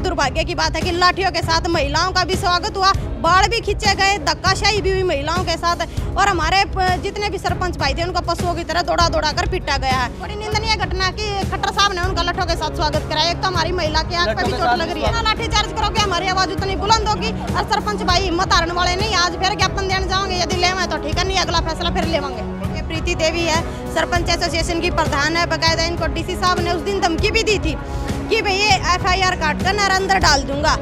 दुर्भाग्य की बात है कि लाठियों के साथ महिलाओं का भी स्वागत हुआ, बाढ़ भी खींचे गए, धक्काशाही भी हुई महिलाओं के साथ, और हमारे जितने भी सरपंच भाई थे उनको पशुओं की तरह दौड़ा दौड़ा कर पीटा गया है। बड़ी निंदनीय घटना की खट्टर साहब ने उनका लाठों के साथ स्वागत कराया। एक तो हमारी महिला की आंख पे भी चोट लग रही है। लाठी चार्ज करोगे हमारी आवाज उतनी बुलंद होगी, और सरपंच भाई हिम्मत हारने वाले नहीं। आज फिर ज्ञापन देने जाओगे, यदि लेवे तो ठीक है, नहीं अगला फैसला फिर लेवांगे। प्रीति देवी है, सरपंच एसोसिएशन की प्रधान है, बकायदा इनको डीसी साहब ने उस दिन धमकी भी दी थी कि भाई ये FIR काटकर न अंदर डाल दूंगा।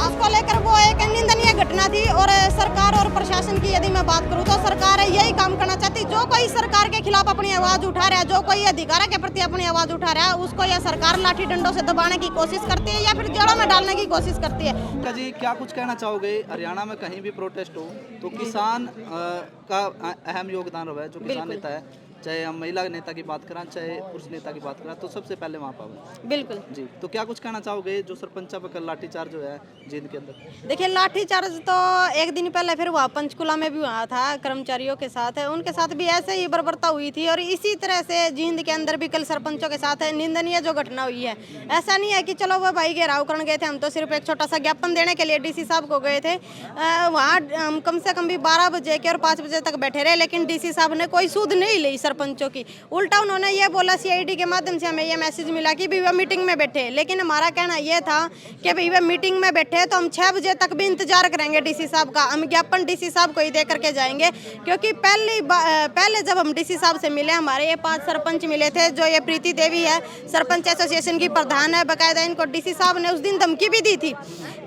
उसको लेकर वो एक निंदनीय घटना थी। और सरकार और प्रशासन की यदि मैं बात करूं तो सरकार यही काम करना चाहती। जो कोई सरकार के खिलाफ अपनी आवाज उठा रहा है, जो कोई अधिकार के प्रति अपनी आवाज उठा रहा है, उसको यह सरकार लाठी डंडों से दबाने की कोशिश करती है या फिर जड़ों में डालने की कोशिश करती है। जी क्या कुछ कहना चाहोगे? हरियाणा में कहीं भी प्रोटेस्ट हो तो किसान का अहम योगदान रहा है। जो किसान नेता है, चाहे हम महिला नेता की बात करें चाहे पुरुष नेता की बात करें, तो सबसे पहले वहाँ पर बिल्कुल जी। तो क्या कुछ कहना चाहोगे जो सरपंचा पर कल लाठीचार्ज जो है जींद के अंदर? देखिए, लाठीचार्ज तो एक दिन पहले फिर वहाँ पंचकुला में भी हुआ था कर्मचारियों के साथ, उनके साथ भी ऐसे ही बर्बरता हुई थी। और इसी तरह से जींद के अंदर भी कल सरपंचों के साथ निंदनीय जो घटना हुई है। ऐसा नहीं है कि चलो वो भाई घेराव करने गए थे, हम तो सिर्फ एक छोटा सा ज्ञापन देने के लिए डीसी साहब को गए थे। वहाँ हम कम से कम भी 12 बजे के और 5 बजे तक बैठे रहे, लेकिन डीसी साहब ने कोई सूद नहीं ली सरपंचों की। उल्टा उन्होंने ये बोला, CID के माध्यम से हमें ये मैसेज मिला कि भी वह मीटिंग में बैठे। लेकिन हमारा कहना यह था कि भाई वह मीटिंग में बैठे तो हम 6 बजे तक भी इंतजार करेंगे डीसी साहब का। हम ज्ञापन डीसी साहब को ही दे करके जाएंगे, क्योंकि पहले जब हम डीसी साहब से मिले, हमारे ये 5 सरपंच मिले थे। जो ये प्रीति देवी है, सरपंच एसोसिएशन की प्रधान है, बकायदा इनको डीसी साहब ने उस दिन धमकी भी दी थी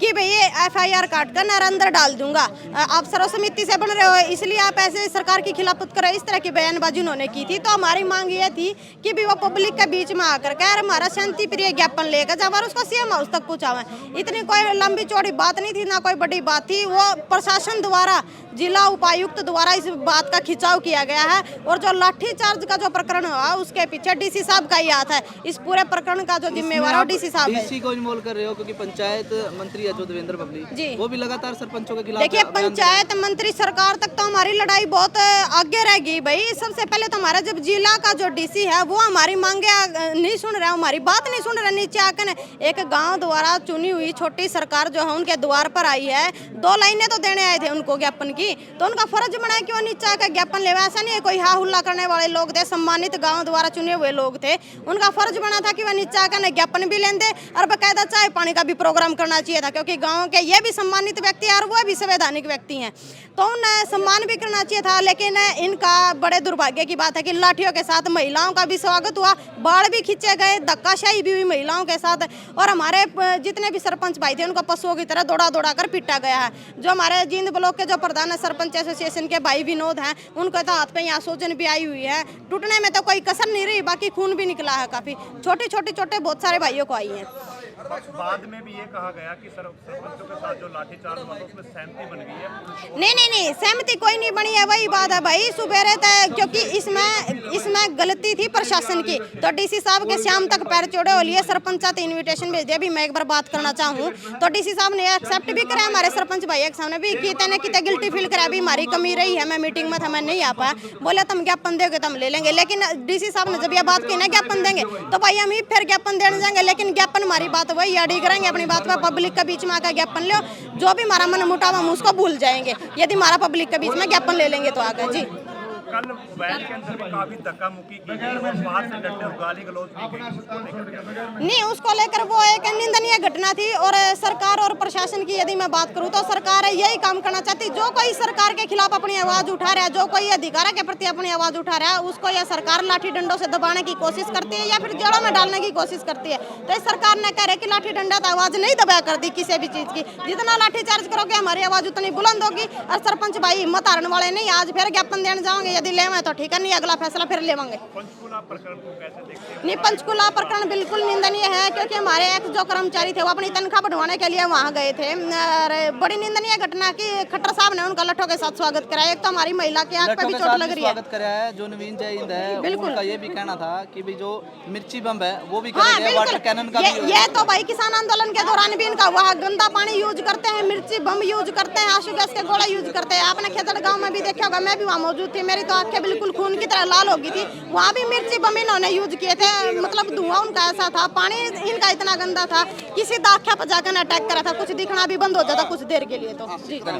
कि भाई ये FIR काटकर न अंदर डाल दूंगा। आप सर्व समिति से बन रहे हो, इसलिए आप ऐसे सरकार की खिलाफत करो। इस तरह की बयानबाजी उन्होंने की थी। तो हमारी मांग ये थी कि भी वो पब्लिक के बीच में आकर के हमारा शांति प्रिय ज्ञापन लेकर जब उसको CM हाउस तक पहुंचावे। इतनी कोई लंबी चौड़ी बात नहीं थी, ना कोई बड़ी बात थी। वो प्रशासन द्वारा, जिला उपायुक्त द्वारा इस बात का खिंचाव किया गया है। और जो लाठीचार्ज का जो प्रकरण हुआ, उसके पीछे डीसी साहब का ही हाथ है। इस पूरे प्रकरण का जो जिम्मेवार है डीसी साहब है। डीसी को इन्वॉल्व कर रहे हो, क्योंकि पंचायत मंत्री है जो देवेंद्र बबली जी, वो भी लगातार सरपंचों के खिलाफ। देखिए, पंचायत मंत्री सरकार तक तो हमारी लड़ाई बहुत आगे रहेगी भाई। सबसे पहले तो हमारा जब जिला का जो डीसी है वो हमारी मांगे नहीं सुन रहा, हमारी बात नहीं सुन रहा। नीचे आकर एक गांव द्वारा चुनी हुई छोटी सरकार जो है उनके द्वार पर आई है, 2 लाइनें तो देने आए थे उनको ज्ञापन की, तो उनका फर्ज बना कि वो नीचे आकर ज्ञापन ले। ऐसा नहीं है कोई हा हुल्ला करने वाले लोग थे, सम्मानित गांव द्वारा चुने हुए लोग थे। उनका फर्ज बना था कि वह नीचे आकर ज्ञापन भी लेंदे और बाकायदा चाय पानी का भी प्रोग्राम करना चाहिए था, क्योंकि गाँव के ये भी सम्मानित व्यक्ति है और वो भी संवैधानिक व्यक्ति हैं, तो उन्हें सम्मान भी करना चाहिए था। लेकिन इनका बड़े दुर्भाग्य की बात है कि लाठियों के साथ महिलाओं का भी स्वागत हुआ, बाढ़ भी खींचे गए, धक्काशाही भी हुई महिलाओं के साथ, और हमारे जितने भी सरपंच भाई थे उनको पशुओं की तरह दौड़ा दौड़ा कर पीटा गया है। जो हमारे जींद ब्लॉक के जो प्रधान है सरपंच एसोसिएशन के भाई विनोद हैं, उनको तो हाथ पे यहाँ सूजन भी आई हुई है। टूटने में तो कोई कसर नहीं रही, बाकी खून भी निकला है काफी। छोटे बहुत सारे भाइयों को आई है। बाद में भी ये कहा गया कि सरपंचों के साथ जो लाठीचार्ज हुआ उसमें सहमति बन गई है। नहीं, सहमति कोई नहीं बनी है। वही बात है भाई, सुबेरे तक, क्योंकि इसमें गलती थी प्रशासन की, तो डीसी साहब के शाम तक पैर चौड़े हो लिए। सरपंच चाहते इन्विटेशन भेज दिया। अभी मैं एक बार बात करना चाहूँ तो डीसी साहब ने एक्सेप्ट भी करा, हमारे सरपंच भाई के सामने भी कि कितने गिल्टी फील करा, अभी हमारी कमी रही है, मैं मीटिंग में था, मैं नहीं आ पाया। बोले तुम ज्ञापन दोगे तो हम ले लेंगे। लेकिन डीसी साहब ने जब यह बात की ना ज्ञापन देंगे, तो भाई हम ही फिर ज्ञापन देने जाएंगे। लेकिन ज्ञापन हमारी बात वही अड़ी करेंगे अपनी बात पर। पब्लिक के बीच में आकर ज्ञापन लो, जो भी हमारा मन मुटाव हम उसको भूल जाएंगे यदि हमारा पब्लिक के बीच में ज्ञापन ले लेंगे तो आकर। जी, कल वैन के अंदर भी काफी धक्का मुक्की की गई, बाहर से डंडे और गाली गलौज की गई। नहीं, उसको लेकर वो एक निंदनीय घटना थी। और सरकार और प्रशासन की यदि मैं बात करूं तो सरकार यही काम करना चाहती। जो कोई सरकार के खिलाफ अपनी आवाज उठा रहा है, जो कोई अधिकार के प्रति अपनी आवाज उठा रहा है, उसको यह सरकार लाठी डंडों से दबाने की कोशिश करती है या फिर जड़ों में डालने की कोशिश करती है। तो इस सरकार ने कह रहे कि लाठी डंडा तो आवाज नहीं दबा कर दी किसी भी चीज की। जितना लाठी चार्ज करोगे हमारी आवाज उतनी बुलंद होगी, और सरपंच भाई हिम्मत हारने वाले नहीं। आज फिर ज्ञापन देने जाओगे, यदि लेवे तो ठीक है, नहीं अगला फैसला फिर लेवांगे। पंचकुला प्रकरण को कैसे देखते हैं? नहीं, पंचकुला प्रकरण बिल्कुल निंदनीय है, क्योंकि हमारे एक जो कर्मचारी थे वो अपनी तनख्वाह बढ़वाने के लिए वहाँ गए थे। बड़ी निंदनीय घटना की खट्टर साहब ने उनका लाठों के साथ स्वागत कराया। एक तो हमारी महिला की आंख पे भी चोट लग रही है। स्वागत कराया है। जो नवीन जयहिंद है, बिल्कुल, उनका ये भी कहना था कि भी जो मिर्ची बम है वो भी करेंगे, वाटर कैनन का भी। ये तो भाई किसान आंदोलन के दौरान भी इनका वहाँ गंदा पानी यूज करते हैं, मिर्ची बम यूज करते हैं, आंसू गैस के गोला यूज करते हैं। आपने खेजड़ गाँव में भी देखा होगा, मैं भी वहाँ मौजूद थी, मेरी तो आंखें बिल्कुल खून की तरह लाल हो गई थी। वहाँ भी मिर्ची बम इन्होंने यूज किए थे, मतलब धुआं उनका ऐसा था, पानी इनका इतना गंदा था कि सीधा आंखें पर जाकर अटैक करा था, कुछ दिखना भी बंद हो जाता कुछ देर के लिए तो जी।